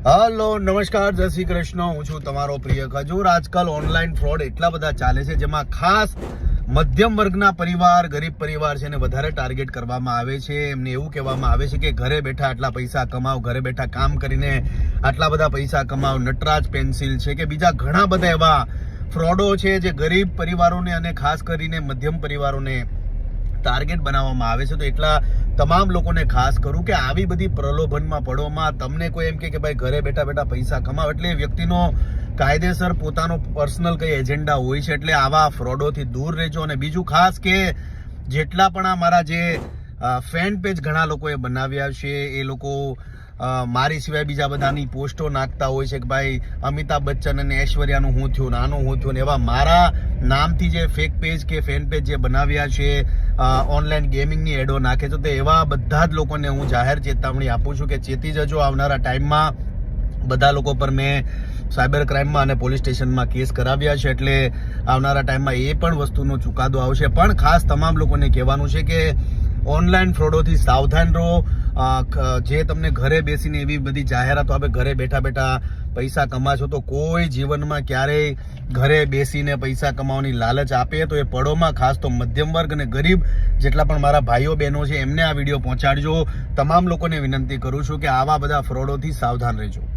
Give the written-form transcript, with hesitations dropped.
Hello નમસ્કાર, જય શ્રી કૃષ્ણ. હું છું તમારો પ્રિય ખજૂર. આજકાલ ઓનલાઈન ફ્રોડ એટલા બધા ચાલે છે, જેમાં ખાસ મધ્યમ વર્ગના પરિવાર, ગરીબ પરિવાર છે ને વધારે ટાર્ગેટ કરવામાં આવે છે. એમને એવું કહેવામાં આવે છે કે ઘરે બેઠા આટલા પૈસા કમાવ, ઘરે બેઠા કામ કરીને આટલા બધા પૈસા કમાવ. નટરાજ પેન્સિલ છે કે બીજા ઘણા બધા એવા ફ્રોડો છે જે ગરીબ પરિવારોને અને ખાસ કરીને મધ્યમ પરિવારોને ટાર્ગેટ બનાવવામાં આવે છે. તો એટલા તમામ લોકોને ખાસ કરું કે આવી બધી પ્રલોભનમાં પડોમાં તમને કોઈ એમ કે ભાઈ ઘરે બેઠા બેઠા પૈસા કમાવ, એટલે એ વ્યક્તિનો કાયદેસર પોતાનો પર્સનલ કઈ એજન્ડા હોય છે. એટલે આવા ફ્રોડોથી દૂર રહેજો. અને બીજું ખાસ કે જેટલા પણ આ મારા જે ફેન પેજ ઘણા લોકોએ બનાવ્યા છે, એ લોકો મારી સિવાય બીજા બધાની પોસ્ટો નાખતા હોય છે કે ભાઈ અમિતાભ બચ્ચન અને ઐશ્વર્યાનું હું થયું, નાનું હું થયું, ને એવા મારા નામથી જે ફેક પેજ કે ફેન પેજ જે બનાવ્યા છે, ઓનલાઈન ગેમિંગની એડો નાખે છે, તો એવા બધા જ લોકોને હું જાહેર ચેતવણી આપું છું કે ચેતી જજો. આવનારા ટાઈમમાં બધા લોકો પર મેં સાયબર ક્રાઇમમાં અને પોલીસ સ્ટેશનમાં કેસ કરાવ્યા છે, એટલે આવનારા ટાઈમમાં એ પણ વસ્તુનો ચુકાદો આવશે. પણ ખાસ તમામ લોકોને કહેવાનું છે કે ઓનલાઈન ફ્રોડોથી સાવધાન રહો. જે તમને ઘરે બેસીને એવી બધી જાહેરાતો આપે, ઘરે બેઠા બેઠા પૈસા કમાશો, તો કોઈ જીવનમાં ક્યારેય ઘરે બેસીને પૈસા કમાવાની લાલચ આપે તો એ પડોમાં ખાસ તો મધ્યમ વર્ગ અને ગરીબ જેટલા પણ મારા ભાઈઓ બહેનો છે એમને આ વિડીયો પહોંચાડજો. તમામ લોકોને વિનંતી કરું છું કે આવા બધા ફ્રોડોથી સાવધાન રહેજો.